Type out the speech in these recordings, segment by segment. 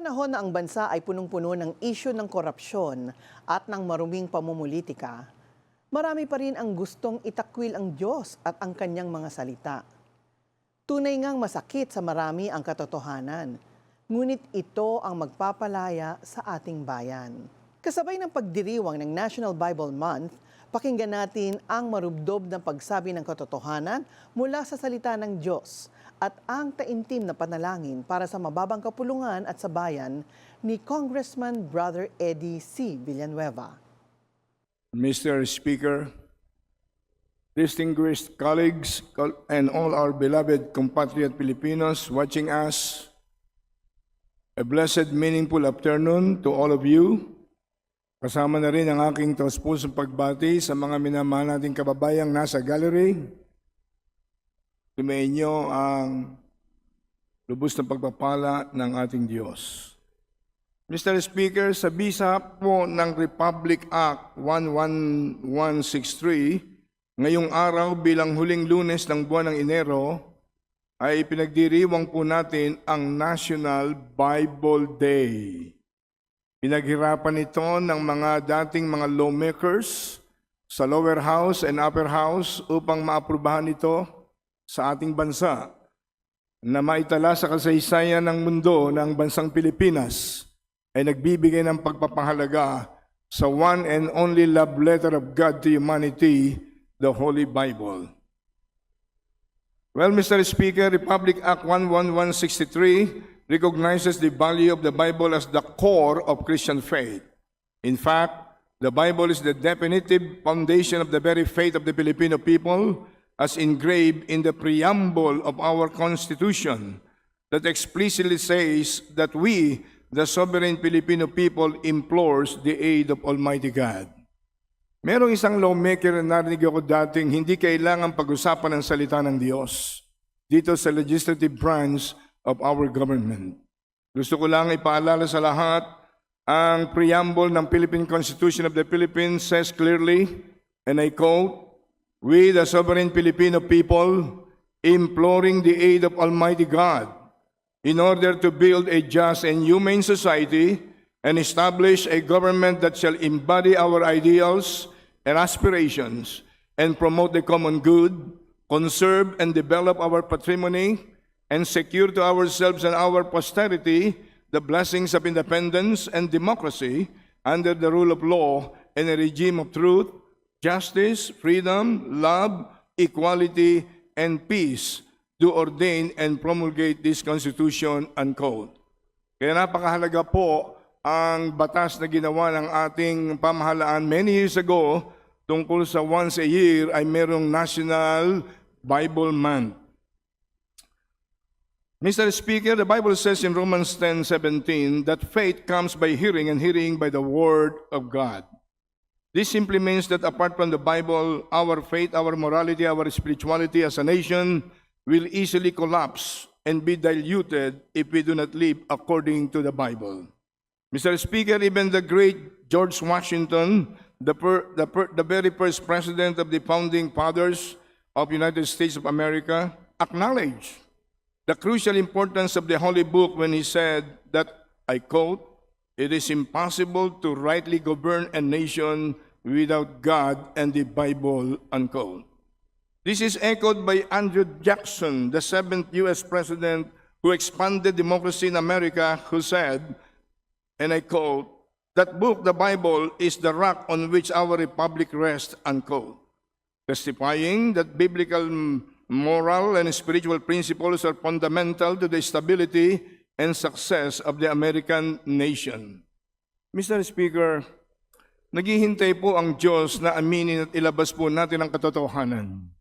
panahon na ang bansa ay punong-puno ng isyu ng korupsyon at ng maruming pamumulitika, marami pa rin ang gustong itakwil ang Diyos at ang kanyang mga salita. Tunay ngang masakit sa marami ang katotohanan, ngunit ito ang magpapalaya sa ating bayan. Kasabay ng pagdiriwang ng National Bible Month, pakinggan natin ang marubdob ng pagsabi ng katotohanan mula sa salita ng Diyos at ang taimtim na panalangin para sa mababang kapulungan at sa bayan ni Congressman Brother Eddie C. Villanueva. Mr. Speaker, distinguished colleagues and all our beloved compatriot Filipinos watching us, a blessed, meaningful afternoon to all of you. Kasama na rin ang aking taus-pusong pagbati sa mga minamahal nating kababayang nasa gallery. Tumayin niyo ang lubos na pagpapala ng ating Diyos. Mr. Speaker, sa bisa po ng Republic Act 11163, ngayong araw bilang huling Lunes ng buwan ng Enero, ay pinagdiriwang po natin ang National Bible Day. Pinaghirapan ito ng mga dating mga lawmakers sa lower house and upper house upang maaprubahan ito sa ating bansa na maitala sa kasaysayan ng mundo ng bansang Pilipinas ay nagbibigay ng pagpapahalaga sa one and only love letter of God to humanity, the Holy Bible. Well, Mr. Speaker, Republic Act 11163 recognizes the value of the Bible as the core of Christian faith. In fact, the Bible is the definitive foundation of the very faith of the Filipino people, as engraved in the preamble of our Constitution that explicitly says that we, the sovereign Filipino people, implores the aid of Almighty God. Merong isang lawmaker na narinig ako dating hindi kailangan pag-usapan ang salita ng Diyos dito sa legislative branch of our government. Gusto ko lang ipaalala sa lahat, ang preamble ng Philippine Constitution of the Philippines says clearly, and I quote, "We, the sovereign Filipino people, imploring the aid of Almighty God in order to build a just and humane society and establish a government that shall embody our ideals and aspirations and promote the common good, conserve and develop our patrimony, and secure to ourselves and our posterity the blessings of independence and democracy under the rule of law and a regime of truth, justice, freedom, love, equality, and peace to ordain and promulgate this Constitution," unquote. Kaya napakahalaga po ang batas na ginawa ng ating pamahalaan many years ago tungkol sa once a year ay merong National Bible Month. Mr. Speaker, the Bible says in Romans 10:17 that faith comes by hearing and hearing by the Word of God. This simply means that apart from the Bible, our faith, our morality, our spirituality as a nation will easily collapse and be diluted if we do not live according to the Bible. Mr. Speaker, even the great George Washington, the very first president of the founding fathers of the United States of America, acknowledged the crucial importance of the Holy Book when he said that, I quote, "It is impossible to rightly govern a nation without God and the Bible," unquote. This is echoed by Andrew Jackson, the 7th U.S. president who expanded democracy in America, who said, and I quote, "That book, the Bible, is the rock on which our republic rests," unquote, testifying that biblical moral and spiritual principles are fundamental to the stability and success of the American nation. Mr. Speaker, naghihintay po ang Diyos na aminin at ilabas po natin ang katotohanan.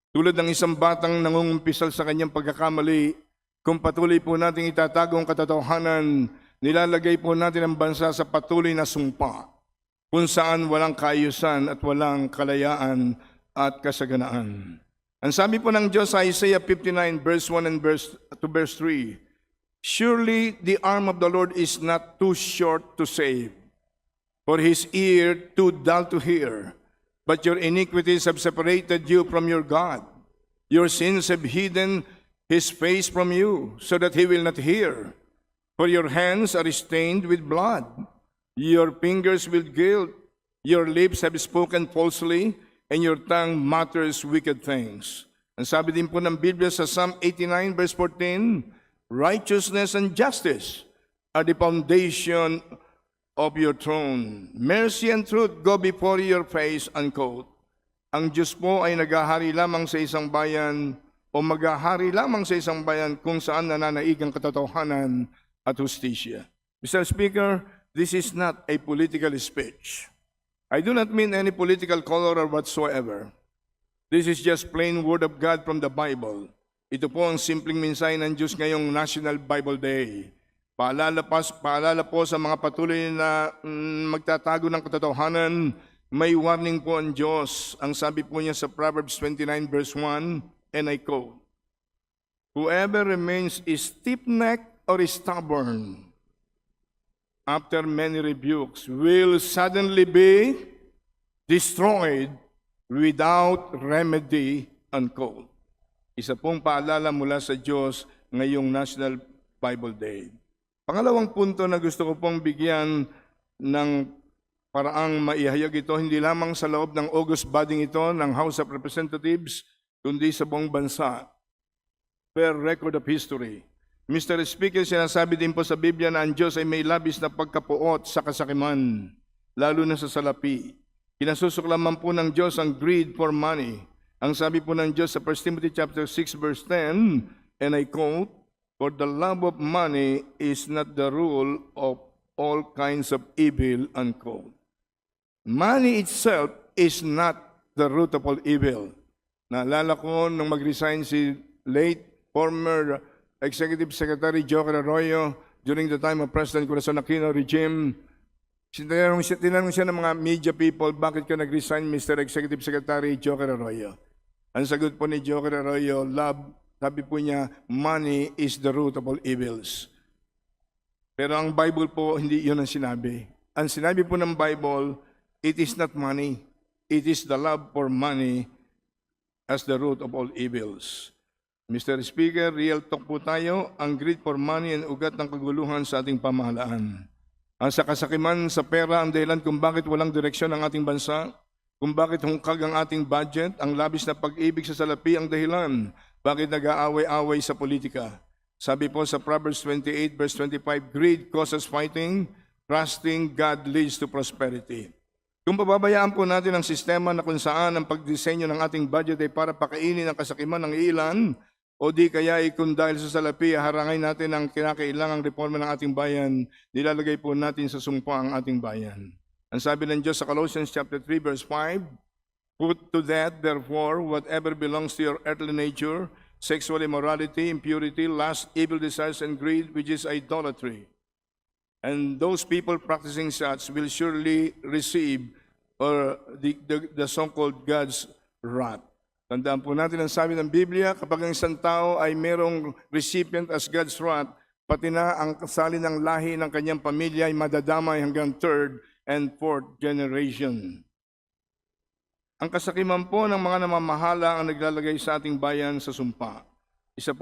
Tulad ng isang batang nangungumpisal sa kanyang pagkakamali, kung patuloy po natin itatago ang katotohanan, nilalagay po natin ang bansa sa patuloy na sumpa, kung saan walang kaayusan at walang kalayaan at kasaganaan. Ang sabi po ng Diyos sa Isaiah 59, verse 1 and verse 3, "Surely the arm of the Lord is not too short to save, for his ear too dull to hear. But your iniquities have separated you from your God. Your sins have hidden his face from you, so that he will not hear. For your hands are stained with blood, your fingers with guilt, your lips have spoken falsely, and your tongue mutters wicked things. Ang sabi din po ng Biblia sa Psalm 89 verse 14, righteousness and justice are the foundation of your throne. Mercy and truth go before your face, unquote. Ang Diyos po ay naghahari lamang sa isang bayan o maghahari lamang sa isang bayan kung saan nananaig ang katotohanan at hustisya. Mr. Speaker, this is not a political speech. I do not mean any political color or whatsoever. This is just plain word of God from the Bible. Ito po ang simpleng mensahe ng Diyos ngayong National Bible Day. Paalala po sa mga patuloy na magtatago ng katotohanan, may warning po ang Diyos. Ang sabi po niya sa Proverbs 29 verse 1, and I quote, whoever remains stiff-necked or stubborn after many rebukes will suddenly be destroyed without remedy, unquote. Isa pong paalala mula sa Diyos ngayong National Bible Day. Pangalawang punto na gusto ko pong bigyan ng paraang maihayag ito, hindi lamang sa loob ng August budding ito ng House of Representatives, kundi sa buong bansa. Per record of history. Mr. Speaker, sinasabi din po sa Biblia na ang Diyos ay may labis na pagkapuot sa kasakiman, lalo na sa salapi. Kinasusuklaman po ng Diyos ang greed for money. Ang sabi po ng Diyos sa 1 Timothy chapter 6 verse 10, and I quote, for the love of money is not the rule of all kinds of evil, unquote. Money itself is not the root of all evil. Naalala ko nung mag-resign si late former Executive Secretary Joker Arroyo during the time of President Corazon Aquino regime. Tinanong siya ng mga media people, bakit ka nag-resign, Mr. Executive Secretary Joker Arroyo? Ang sagot po ni Joker Arroyo, love, sabi po niya, money is the root of all evils. Pero ang Bible po, hindi yun ang sinabi. Ang sinabi po ng Bible, it is not money. It is the love for money as the root of all evils. Mr. Speaker, real talk po tayo, ang greed for money ang ugat ng kaguluhan sa ating pamahalaan. Ang kasakiman sa pera ang dahilan kung bakit walang direksyon ang ating bansa, kung bakit hungkag ang ating budget, ang labis na pag-ibig sa salapi ang dahilan, bakit nag-aaway-away sa politika. Sabi po sa Proverbs 28 verse 25, greed causes fighting, trusting God leads to prosperity. Kung pababayaan po natin ang sistema na kung saan ang pagdisenyo ng ating budget ay para pakainin ang kasakiman ng ilan, o di kaya kung dahil sa salapi, harangay natin ang kinakailangang reforma ng ating bayan, nilalagay po natin sa sumpa ang ating bayan. Ang sabi ng Diyos sa Colossians chapter 3 verse 5, put to death therefore whatever belongs to your earthly nature, sexual immorality, impurity, lust, evil desires, and greed, which is idolatry. And those people practicing such will surely receive the so-called God's wrath. Tandaan po natin ang sabi ng Biblia, kapag ang isang tao ay merong recipient as God's wrath, pati na ang kasali ng lahi ng kanyang pamilya ay madadamay hanggang third and fourth generation. Ang kasakiman po ng mga namamahala ang naglalagay sa ating bayan sa sumpa. Isa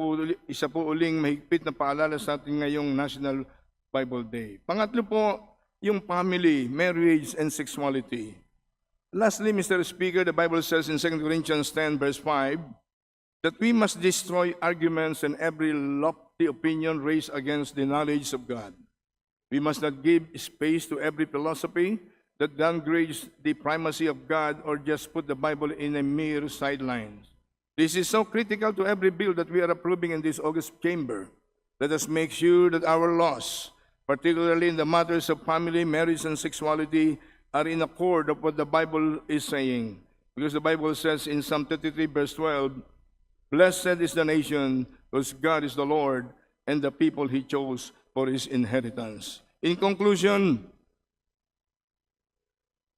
po uling mahigpit na paalala sa ating ngayong National Bible Day. Pangatlo po, yung family, marriage, and sexuality. Lastly, Mr. Speaker, the Bible says in 2 Corinthians 10 verse 5, that we must destroy arguments and every lofty opinion raised against the knowledge of God. We must not give space to every philosophy that downgrades the primacy of God or just put the Bible in a mere sideline. This is so critical to every bill that we are approving in this August chamber. Let us make sure that our laws, particularly in the matters of family, marriage, and sexuality, are in accord of what the Bible is saying. Because the Bible says in Psalm 33 verse 12, blessed is the nation whose God is the Lord, and the people He chose for His inheritance. In conclusion,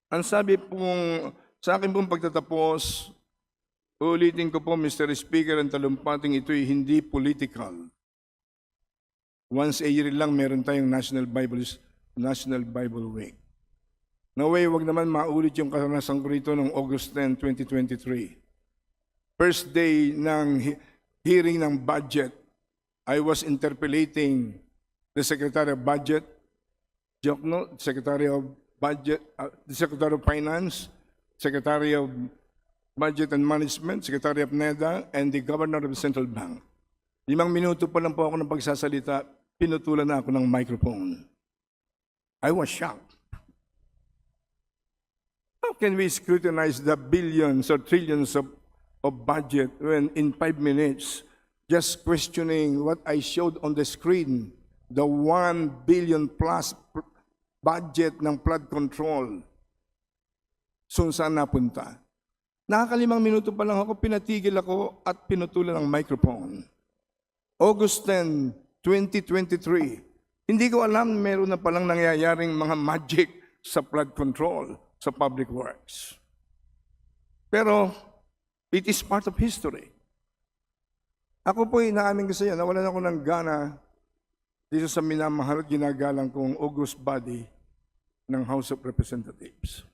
ang sabi pong, sa akin pong pagtatapos, ulitin ko po, Mr. Speaker, ang talumpating ito'y hindi political. Once a year lang meron tayong National Bible Week. Naway, wag naman maulit yung karanasan ko rito noong August 10, 2023. First day ng hearing ng budget, I was interpellating the Secretary of Budget, Jokno, Secretary of Budget, the Secretary of Finance, Secretary of Budget and Management, Secretary of NEDA, and the Governor of the Central Bank. 5 minuto pa lang po ako ng pagsasalita, pinutulan na ako ng microphone. I was shocked. How can we scrutinize the billions or trillions of budget when in 5 minutes, just questioning what I showed on the screen, the 1 billion plus budget ng flood control, saan napunta? Nakakalimang minuto pa lang ako, pinatigil ako at pinutulan ng microphone. August 10, 2023, hindi ko alam meron na palang nangyayaring mga magic sa flood control sa public works. Pero, it is part of history. Ako po inaamin ko sa iyo, nawalan ako ng gana dito sa minamahal at ginagalang kong August body ng House of Representatives.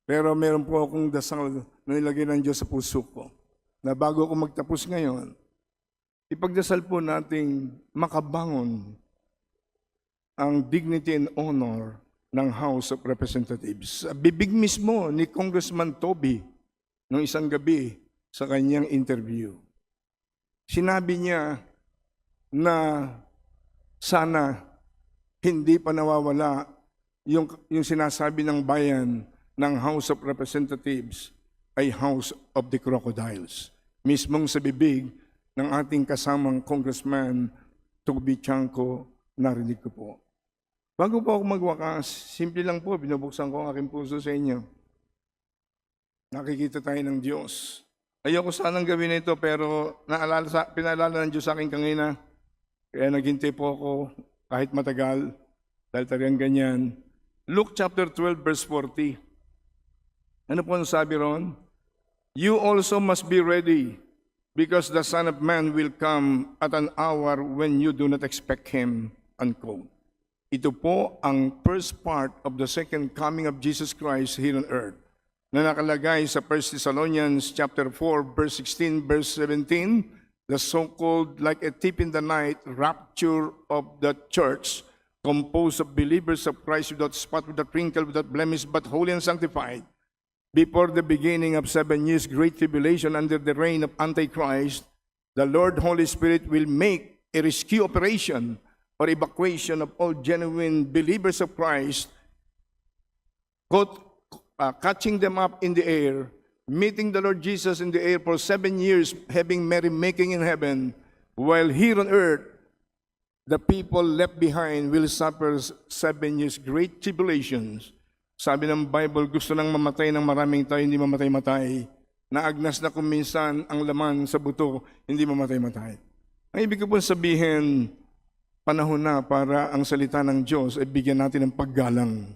Pero meron po akong dasal na nilagay ng Diyos sa puso ko na bago ako magtapos ngayon, ipagdasal po nating makabangon ang dignity and honor ng House of Representatives. Bibig mismo ni Congressman Toby noong isang gabi sa kanyang interview. Sinabi niya na sana hindi pa nawawala yung sinasabi ng bayan ng House of Representatives ay House of the Crocodiles. Mismong sa bibig ng ating kasamang Congressman Toby Chanco, narinig ko po. Bago po ako magwakas, simple lang po, binubuksan ko ang aking puso sa inyo. Nakikita tayo ng Diyos. Ayoko sanang gawin ito, pero pinaalala ng Diyos sa akin kanina. Kaya naghintay po ako kahit matagal, dahil talagang ganyan. Luke chapter 12, verse 40. Ano po ang sabi ron? You also must be ready, because the Son of Man will come at an hour when you do not expect Him, unquote. Ito po ang first part of the second coming of Jesus Christ here on earth na nakalagay sa 1 Thessalonians chapter 4, verse 16, verse 17, the so-called like a thief in the night rapture of the church, composed of believers of Christ without spot, without wrinkle, without blemish, but holy and sanctified, before the beginning of 7 years great tribulation under the reign of Antichrist, the Lord Holy Spirit will make a rescue operation or evacuation of all genuine believers of Christ, catching them up in the air, meeting the Lord Jesus in the air for 7 years, having merrymaking in heaven, while here on earth, the people left behind will suffer 7 years great tribulations. Sabi ng Bible, gusto nang mamatay ng maraming tayo, hindi mamatay-matay. Naagnas na kung minsan ang laman sa buto, hindi mamatay-matay. Ang ibig ko po sabihin, panahon na para ang salita ng Diyos ay bigyan natin ng paggalang.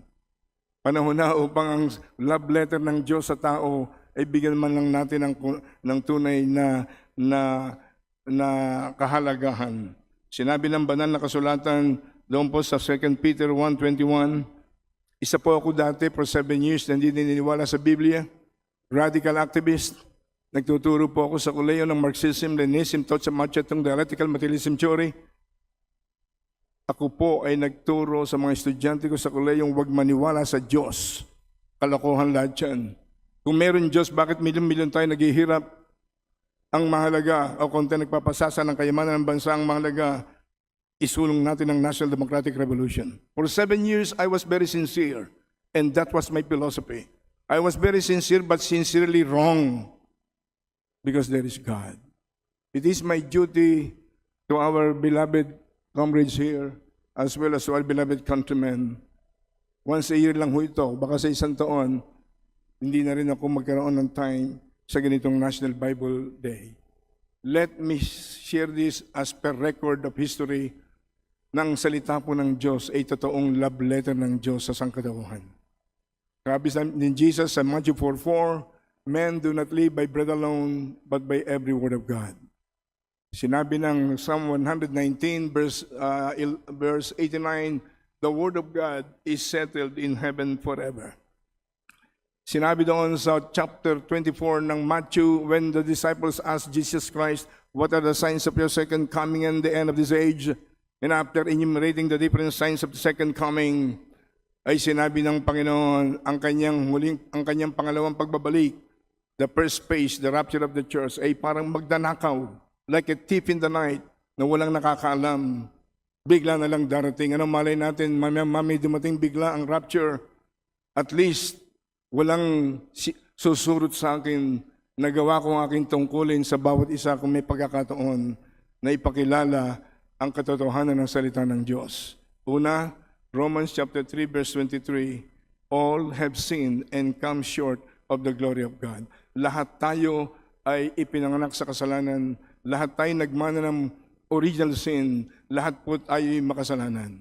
Panahon na upang ang love letter ng Diyos sa tao ay bigyan man lang natin ng tunay na kahalagahan. Sinabi ng banal na kasulatan doon po sa 2 Peter 1:21, isa po ako dati for 7 years na hindi naniniwala sa Biblia, radical activist, nagtuturo po ako sa kuleyo ng Marxism, Leninism, taught sa Machetong Dialectical Materialism Theory. Ako po ay nagturo sa mga estudyante ko sa kuleyong huwag maniwala sa Diyos. Kalokohan lahat yan. Kung meron Diyos, bakit milyon-milyon tayo naghihirap? Ang mahalaga o kung tayo nagpapasasa ng kayamanan ng bansa, ang mahalaga, isulong natin ang National Democratic Revolution. For 7 years, I was very sincere, and that was my philosophy. I was very sincere but sincerely wrong because there is God. It is my duty to our beloved comrades here, as well as to our beloved countrymen. Once a year lang ho ito, baka sa isang taon, hindi na rin ako magkaroon ng time sa ganitong National Bible Day. Let me share this as per record of history ng salita po ng Diyos ay totoong love letter ng Diyos sa sangkatauhan. Sabi ni Jesus sa Matthew 4:4, men do not live by bread alone, but by every word of God. Sinabi ng Psalm 119, verse 89, the word of God is settled in heaven forever. Sinabi doon sa chapter 24 ng Matthew, when the disciples asked Jesus Christ, what are the signs of your second coming and the end of this age? And after enumerating the different signs of the second coming, ay sinabi ng Panginoon ang kanyang pangalawang pagbabalik, the first phase, the rapture of the church, ay parang magdanakaw, like a thief in the night, na walang nakakaalam. Bigla na lang darating. Ano malay natin, may dumating bigla ang rapture. At least, walang susurot sa akin, nagawa ko ang aking tungkulin sa bawat isa kung may pagkakataon na ipakilala ang katotohanan ng salita ng Diyos. Una, Romans chapter 3 verse 23, all have sinned and come short of the glory of God. Lahat tayo ay ipinanganak sa kasalanan. Lahat tayo nagmana ng original sin. Lahat po tayo ay makasalanan.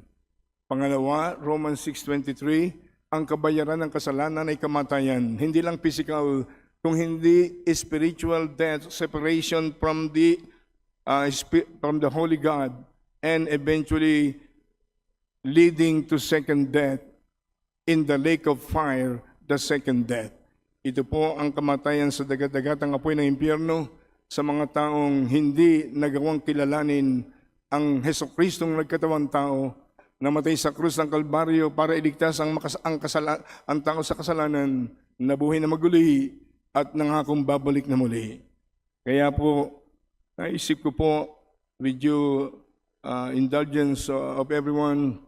Pangalawa, Romans 6:23, ang kabayaran ng kasalanan ay kamatayan. Hindi lang physical, kung hindi spiritual death, separation from the Holy God, and eventually leading to second death in the lake of fire, the second death. Ito po ang kamatayan sa dagat-dagatang apoy ng impyerno sa mga taong hindi nagawang kilalanin ang Hesukristong nagkatawang tao, namatay sa krus ng Kalbaryo para iligtas ang tao sa kasalanan, nabuhay na maguli at nangakong babalik na muli. Kaya po, naisip ko po, with you indulgence of everyone,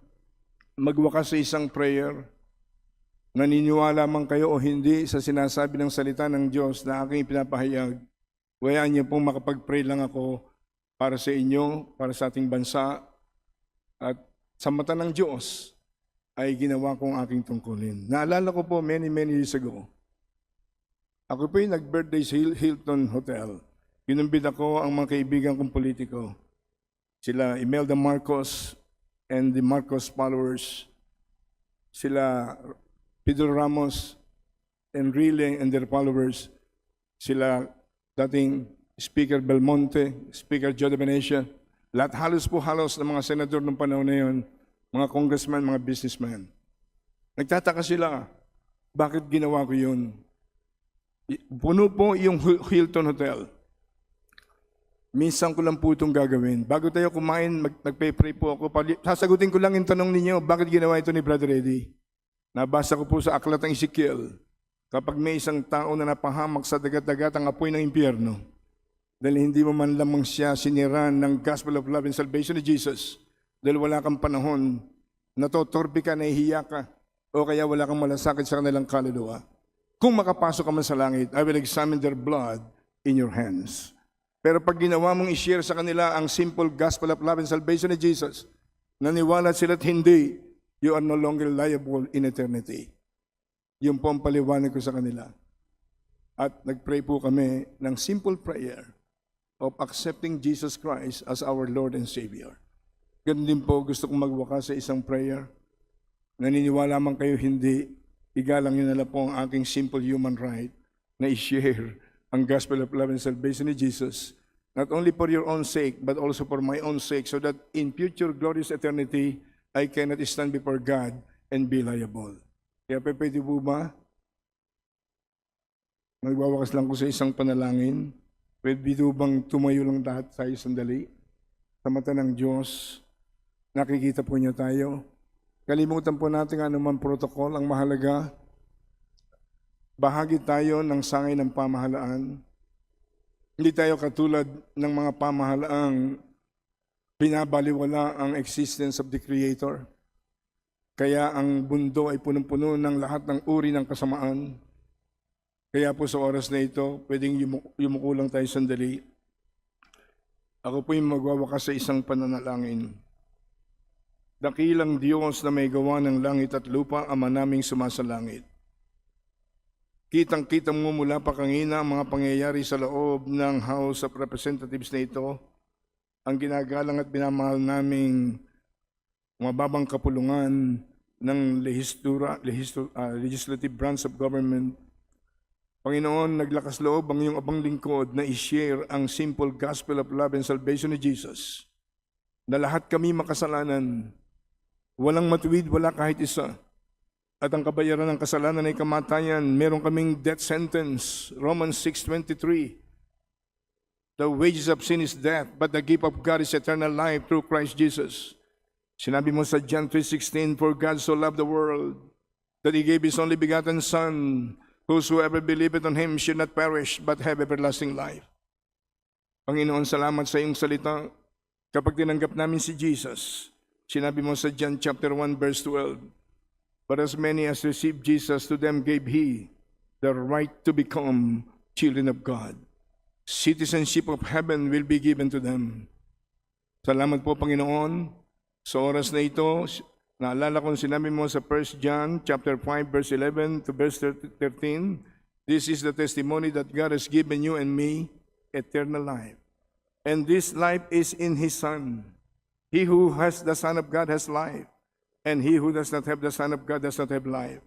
magwakas sa isang prayer. Naniniwala man kayo o hindi sa sinasabi ng salita ng Diyos na aking pinapahayag, hayaan niyo pong makapag-pray lang ako para sa inyo, para sa ating bansa, at sa mata ng Diyos ay ginawa kong aking tungkulin. Naalala ko po many years ago, ako po yung nag-birthday sa Hilton Hotel. Ginumbid ako ang mga kaibigan kong politiko. Sila Imelda Marcos and the Marcos followers. Sila Pedro Ramos, Enrile and their followers. Sila dating Speaker Belmonte, Speaker Joe de Venecia. Lahat halos ng mga senador ng panahon na yun, mga congressman, mga businessman. Nagtataka sila, bakit ginawa ko yun? Puno po yung Hilton Hotel. Minsan ko lang po itong gagawin. Bago tayo kumain, nagpe-pray po ako. Sasagutin ko lang yung tanong ninyo, bakit ginawa ito ni Brother Eddie? Nabasa ko po sa aklat ng Ezekiel, kapag may isang tao na napahamak sa dagat-dagat ang apoy ng impyerno, dahil hindi mo man lamang siya siniran ng gospel of love and salvation ni Jesus, dahil wala kang panahon, natotorpe ka, nahihiya ka, o kaya wala kang malasakit sa kanilang kaluluwa. Kung makapasok ka man sa langit, I will examine their blood in your hands. Pero pag ginawa mong i-share sa kanila ang simple gospel of love and salvation ni Jesus, naniwala sila't hindi, you are no longer liable in eternity. Yun po ang paliwanag ko sa kanila. At nag-pray po kami ng simple prayer of accepting Jesus Christ as our Lord and Savior. Ganun din po gusto kong magwakas sa isang prayer. Naniniwala man kayo hindi, igalang yun na lang po ang aking simple human right na i-share ang gospel of love and salvation ni Jesus, not only for your own sake, but also for my own sake, so that in future glorious eternity, I cannot stand before God and be liable. Kaya pwede po ba? Magwawakas lang ko sa isang panalangin. Pwede po bang tumayo lang lahat tayo sandali? Sa mata ng Diyos, nakikita po niya tayo. Kalimutan po natin anumang protocol. Ang mahalaga, bahagi tayo ng sangay ng pamahalaan. Hindi tayo katulad ng mga pamahalaang binabaliwala ang existence of the Creator. Kaya ang mundo ay punong-puno ng lahat ng uri ng kasamaan. Kaya po sa oras na ito, pwedeng yumuko lang tayo sandali. Ako po yung magwawakas sa isang pananalangin. Dakilang Diyos na may gawa ng langit at lupa, Ama naming sumasalangit. Kitang-kita mo mula pa kanina ang mga pangyayari sa loob ng House of Representatives na ito, ang ginagalang at binamahal naming mababang kapulungan ng legislative branch of government. Panginoon, naglakas loob ang iyong abang lingkod na i-share ang simple gospel of love and salvation ni Jesus, na lahat kami makasalanan, walang matuwid, wala kahit isa. At ang kabayaran ng kasalanan ay kamatayan. Meron kaming death sentence, Romans 6:23. The wages of sin is death, but the gift of God is eternal life through Christ Jesus. Sinabi mo sa John 3:16, "For God so loved the world, that He gave His only begotten Son, whosoever believeth on Him should not perish, but have everlasting life." Panginoon, salamat sa iyong salita. Kapag tinanggap namin si Jesus, sinabi mo sa John chapter 1 verse 12, "But as many as received Jesus, to them gave He the right to become children of God. Citizenship of heaven will be given to them." Salamat po, Panginoon. Sa oras na ito, naalala kong sinabi mo sa 1 John chapter 5 verse 11 to verse 13, "This is the testimony that God has given you and me, eternal life. And this life is in His Son. He who has the Son of God has life, and he who does not have the Son of God does not have life.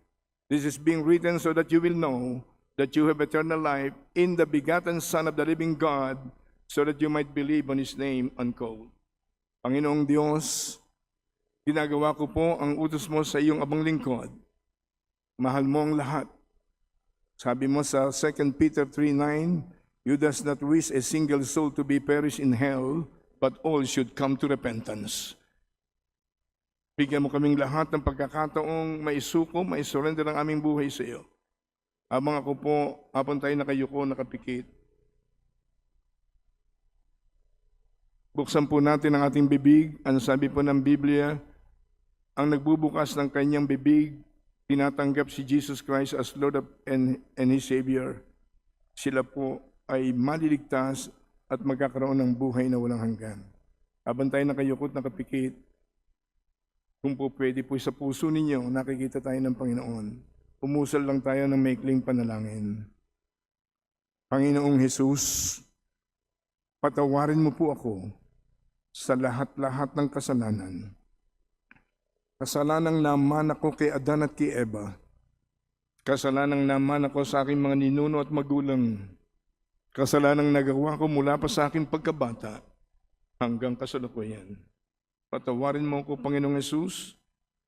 This is being written so that you will know that you have eternal life in the begotten Son of the living God, so that you might believe on His name." Unquote. Panginoong Diyos, ginagawa ko po ang utos mo sa iyong abang lingkod. Mahal mo ang lahat. Sabi mo sa 2 Peter 3:9, "You does not wish a single soul to be perished in hell, but all should come to repentance." Bigyan mo kaming lahat ng pagkakataong maisuko, maisurrender ang aming buhay sa iyo. Habang ako po, habang tayo nakayuko, nakapikit, buksan po natin ang ating bibig. Ano sabi po ng Biblia? Ang nagbubukas ng kanyang bibig, tinatanggap si Jesus Christ as Lord and His Savior. Sila po ay maliligtas at magkakaroon ng buhay na walang hanggan. Habang tayo nakayukot, nakapikit, kung po pwede po sa puso ninyo, nakikita tayo ng Panginoon. Umusal lang tayo ng maikling panalangin. Panginoong Jesus, patawarin mo po ako sa lahat-lahat ng kasalanan. Kasalanang naman ako kay Adan at kay Eva. Kasalanang naman ako sa aking mga ninuno at magulang. Kasalanang nagawa ko mula pa sa aking pagkabata hanggang kasalukuyan. Patawarin mo ako, Panginoong Jesus.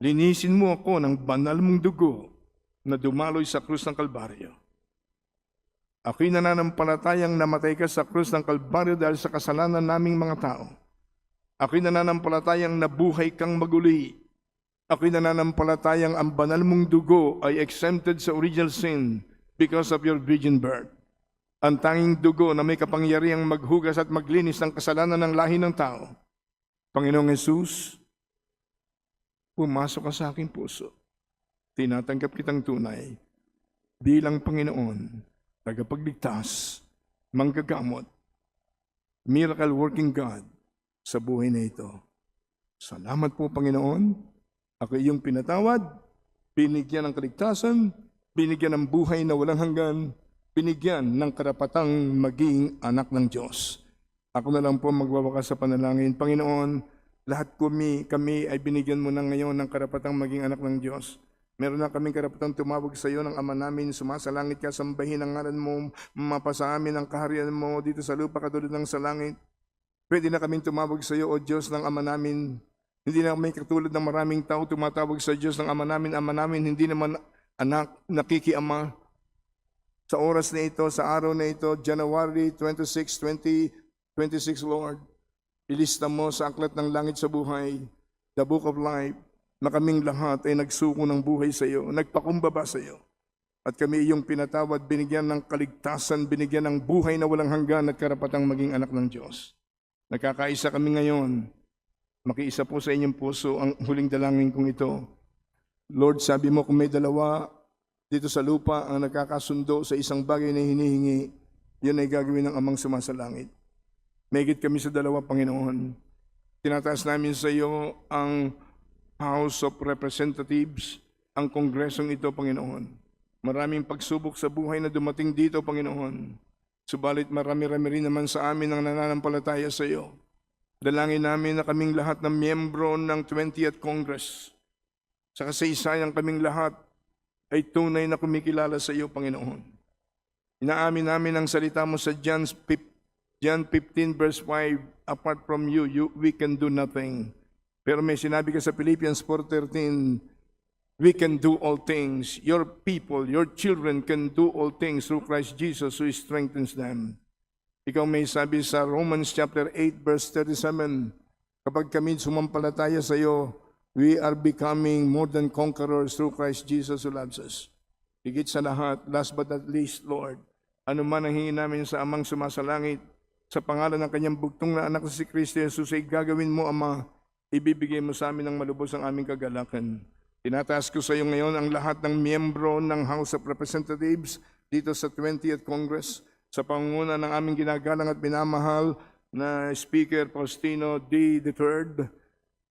Linisin mo ako ng banal mong dugo na dumaloy sa krus ng Kalbaryo. Ako'y nananampalatayang namatay ka sa krus ng Kalbaryo dahil sa kasalanan naming mga tao. Ako'y nananampalatayang nabuhay kang maguli. Ako'y nananampalatayang ang banal mong dugo ay exempted sa original sin because of your virgin birth. Ang tanging dugo na may kapangyarihang maghugas at maglinis ng kasalanan ng lahi ng tao. Panginoong Jesus, pumasok ka sa aking puso. Tinatanggap kitang tunay bilang Panginoon, tagapagligtas, manggagamot, miracle working God sa buhay na ito. Salamat po, Panginoon. Ako iyong pinatawad, binigyan ng kaligtasan, binigyan ng buhay na walang hanggan, binigyan ng karapatang maging anak ng Diyos. Ako na lang po magwawakas sa panalangin. Panginoon, lahat kami ay binigyan mo na ngayon ng karapatang maging anak ng Diyos. Meron na kaming karapatang tumawag sa iyo ng Ama namin, sumasalangit ka, sambahin ang ngalan mo, mapasa amin ang kaharian mo dito sa lupa katulad ng sa langit. Pwede na kaming tumawag sa iyo, O Diyos ng Ama namin. Hindi na kami katulad ng maraming tao tumatawag sa Diyos ng Ama namin, hindi naman anak, nakikiama. Sa oras na ito, sa araw na ito, January 26, 2026, Lord, ilista mo sa aklat ng langit sa buhay, the book of life, na kaming lahat ay nagsuko ng buhay sa iyo, nagpakumbaba sa iyo. At kami iyong pinatawad, binigyan ng kaligtasan, binigyan ng buhay na walang hanggan at karapatang maging anak ng Diyos. Nagkakaisa kami ngayon, makiisa po sa inyong puso ang huling dalangin kong ito. Lord, sabi mo kung may dalawa dito sa lupa ang nagkakasundo sa isang bagay na hinihingi, yun ay gagawin ng Amang sumasalangit. Mahigit kami sa dalawa, Panginoon. Tinataas namin sa iyo ang House of Representatives, ang kongresong ito, Panginoon. Maraming pagsubok sa buhay na dumating dito, Panginoon. Subalit marami-rami rin naman sa amin ang nananampalataya sa iyo. Dalangin namin na kaming lahat ng miyembro ng 20th Congress, sa kasaysayan kaming lahat, ay tunay na kumikilala sa iyo, Panginoon. Inaamin namin ang salita mo sa John 15 verse 5, apart from you, we can do nothing. Pero may sinabi ka sa Philippians 4:13, we can do all things. Your people, your children can do all things through Christ Jesus who strengthens them. Ikaw may sabi sa Romans chapter 8 verse 37, Kapag kami sumampalataya sa iyo, we are becoming more than conquerors through Christ Jesus who loves us. Higit sa lahat, last but not least, Lord, ano man ang hingin namin sa Amang sumasalangit, sa pangalan ng kanyang bugtong na anak na si Kristo Jesus, ay gagawin mo, Ama, ibibigay mo sa amin ng malubos ang aming kagalakan. Tinataas ko sa iyo ngayon ang lahat ng miyembro ng House of Representatives dito sa 20th Congress, sa pangunguna ng aming ginagalang at minamahal na Speaker Faustino D. III.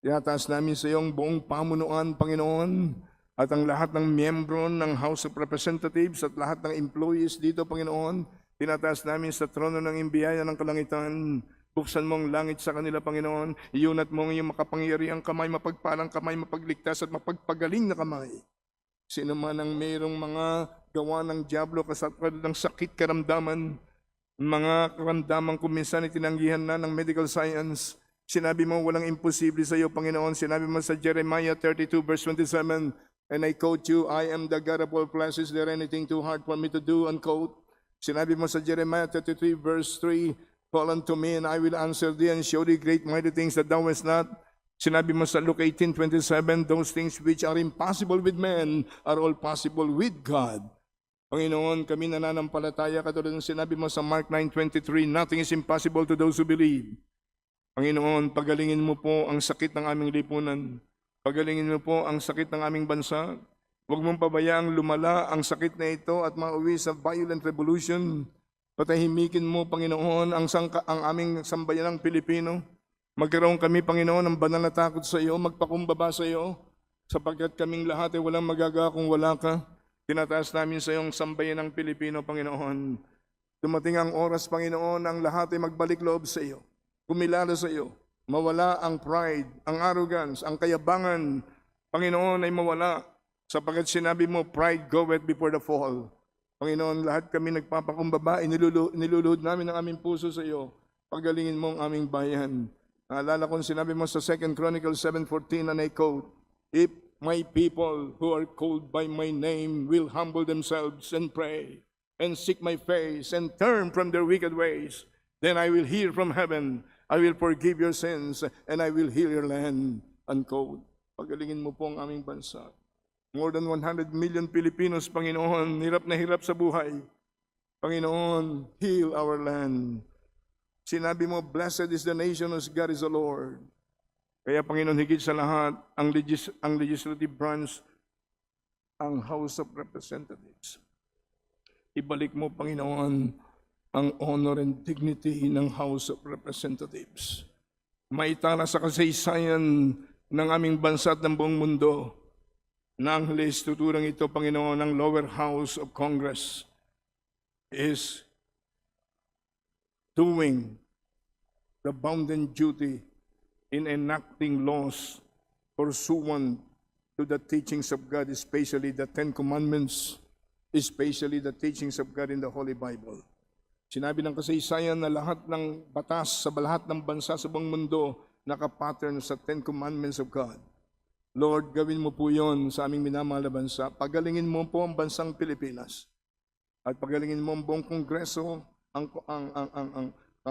Tinataas namin sa iyong buong pamunuan, Panginoon, at ang lahat ng miyembro ng House of Representatives at lahat ng employees dito, Panginoon. Tinataas namin sa trono ng imbiyaya ng kalangitan. Buksan mo ang langit sa kanila, Panginoon. Iunat mo ang iyong makapangyarihang kamay, mapagpalang kamay, mapagligtas at mapagpagaling na kamay. Sino man ang mayroong mga gawa ng diablo, kasatwad ng sakit, karamdaman, mga karamdaman kung minsan itinanggihan na ng medical science, sinabi mo walang imposible sa iyo, Panginoon. Sinabi mo sa Jeremiah 32 verse 27, and I quote you, I am the God of all flesh. Is there anything too hard for me to do? Unquote. Sinabi mo sa Jeremiah 33 verse 3, call unto me and I will answer thee and show thee great mighty things that thou hast not. Sinabi mo sa Luke 18:27, those things which are impossible with men are all possible with God. Panginoon, kami nananampalataya katulad ng sinabi mo sa Mark 9:23, nothing is impossible to those who believe. Panginoon, pagalingin mo po ang sakit ng aming lipunan. Pagalingin mo po ang sakit ng aming bansa. Huwag mong pabayaang lumala ang sakit na ito at mauwi sa violent revolution. Patahimikin mo, Panginoon, ang aming sambayanang Pilipino. Magkaroon kami, Panginoon, ng banal na takot sa iyo, magpakumbaba sa iyo, sapagkat kaming lahat ay walang magagawa kung wala ka. Tinataas namin sa iyong sambayanang Pilipino, Panginoon. Dumating ang oras, Panginoon, ang lahat ay magbalik loob sa iyo, kumilala sa iyo, mawala ang pride, ang arrogance, ang kayabangan, Panginoon, ay mawala. Sapagkat sinabi mo, pride goeth before the fall. Panginoon, lahat kami nagpapakumbaba, iniluluhod namin ang aming puso sa iyo. Pagalingin mo ang aming bayan. Naalala kong sinabi mo sa 2 Chronicles 7:14, and I quote, if my people who are called by my name will humble themselves and pray, and seek my face, and turn from their wicked ways, then I will hear from heaven, I will forgive your sins, and I will heal your land. Unquote. Pagalingin mo po ang aming bansa. More than 100 million Filipinos, Panginoon, hirap na hirap sa buhay. Panginoon, heal our land. Sinabi mo, blessed is the nation whose God is the Lord. Kaya, Panginoon, higit sa lahat, ang legislative branch, ang House of Representatives. Ibalik mo, Panginoon, ang honor and dignity ng House of Representatives. Maitala sa kasaysayan ng aming bansa at ng buong mundo, na ang legislaturang ito, Panginoon, ng lower house of Congress is doing the bounden duty in enacting laws pursuant to the teachings of God, especially the Ten Commandments, especially the teachings of God in the Holy Bible. Sinabi ng kasaysayan na lahat ng batas sa lahat ng bansa sa buong mundo nakapattern sa Ten Commandments of God. Lord, gawin mo po yon sa aming minamahal na bansa. Pagalingin mo po ang bansang Pilipinas. At pagalingin mo ang buong Kongreso, ang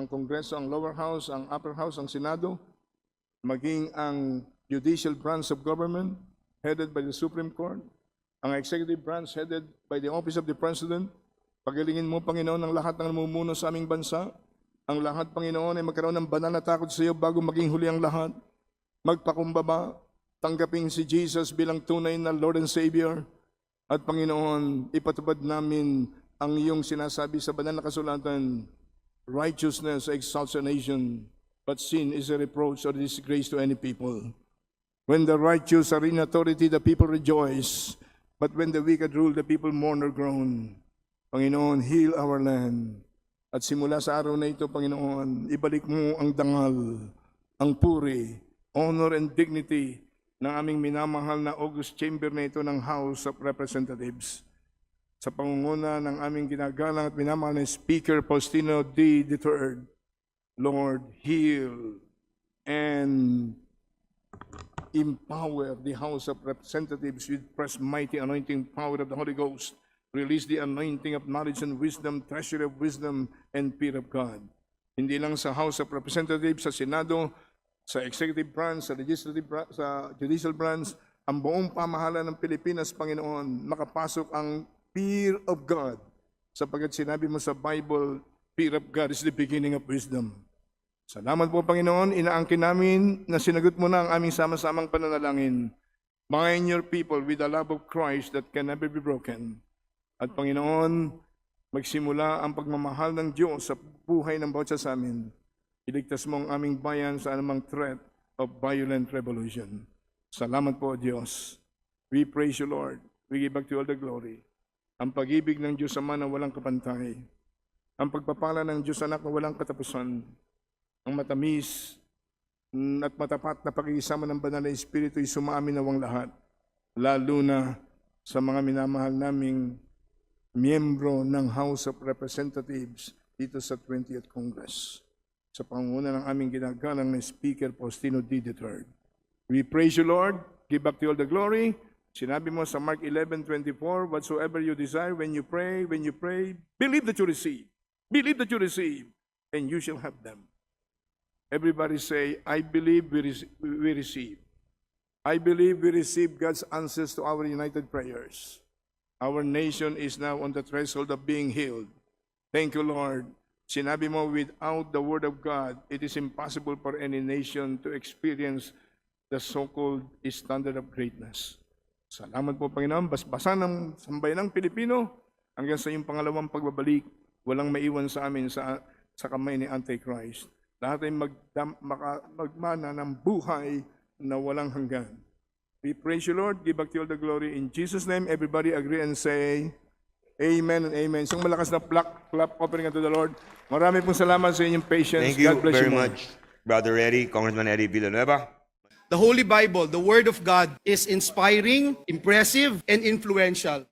Kongreso, ang lower house, ang upper house, ang Senado, maging ang judicial branch of government, headed by the Supreme Court, ang executive branch headed by the Office of the President. Pagalingin mo, Panginoon, ang lahat ng namumuno sa aming bansa. Ang lahat, Panginoon, ay magkaroon ng banal na takot sa iyo bago maging huli ang lahat. Magpakumbaba, tanggapin si Jesus bilang tunay na Lord and Savior. At Panginoon, ipatupad namin ang iyong sinasabi sa banal na kasulatan, righteousness exalts a nation, but sin is a reproach or disgrace to any people. When the righteous are in authority, the people rejoice. But when the wicked rule, the people mourn or groan. Panginoon, heal our land. At simula sa araw na ito, Panginoon, ibalik mo ang dangal, ang puri, honor and dignity ng aming minamahal na August Chamber na ito ng House of Representatives. Sa pangunguna ng aming ginagalang at minamahal na Speaker Faustino D. III, Lord, heal and empower the House of Representatives with fresh mighty anointing power of the Holy Ghost. Release the anointing of knowledge and wisdom, treasure of wisdom and fear of God. Hindi lang sa House of Representatives, sa Senado, sa executive branch, sa legislative branch, sa judicial branch, ang buong pamahalaan ng Pilipinas, Panginoon, makapasok ang fear of God. Sapagkat sinabi mo sa Bible, fear of God is the beginning of wisdom. Salamat po, Panginoon. Inaangkin namin na sinagot mo na ang aming sama-samang pananalangin. Bind your people with the love of Christ that can never be broken. At Panginoon, magsimula ang pagmamahal ng Diyos sa buhay ng bawat isa sa amin. Iligtas mo ang aming bayan sa anumang threat of violent revolution. Salamat po, Diyos. We praise you, Lord. We give back to you all the glory. Ang pag-ibig ng Diyos Ama na walang kapantay. Ang pagpapala ng Diyos Anak na walang katapusan. Ang matamis at matapat na pakikisama ng Banal na Espiritu ay sumaamin nawang lahat. Lalo na sa mga minamahal naming miyembro ng House of Representatives dito sa 20th Congress. Sa pangunguna ng aming ginagalang na Speaker Faustino D. III. We praise you, Lord. Give back to you all the glory. Sinabi mo sa Mark 11:24, whatsoever you desire when you pray, believe that you receive. Believe that you receive, and you shall have them. Everybody say, I believe we receive. I believe we receive God's answers to our united prayers. Our nation is now on the threshold of being healed. Thank you, Lord. Sinabi mo, without the Word of God, it is impossible for any nation to experience the so-called standard of greatness. Salamat po, Panginoon. Basbasan ng sambayanang Pilipino hanggang sa iyong pangalawang pagbabalik. Walang maiwan sa amin sa kamay ni Antichrist. Lahat ay magmana ng buhay na walang hanggan. We praise you, Lord. Give back to you all the glory. In Jesus' name, everybody agree and say, Amen and Amen. So malakas na clap offering unto the Lord. Marami pong salamat sa inyong patience. Thank you God bless very you. much, Brother Eddie, Congressman Eddie Villanueva. The Holy Bible, the Word of God, is inspiring, impressive, and influential.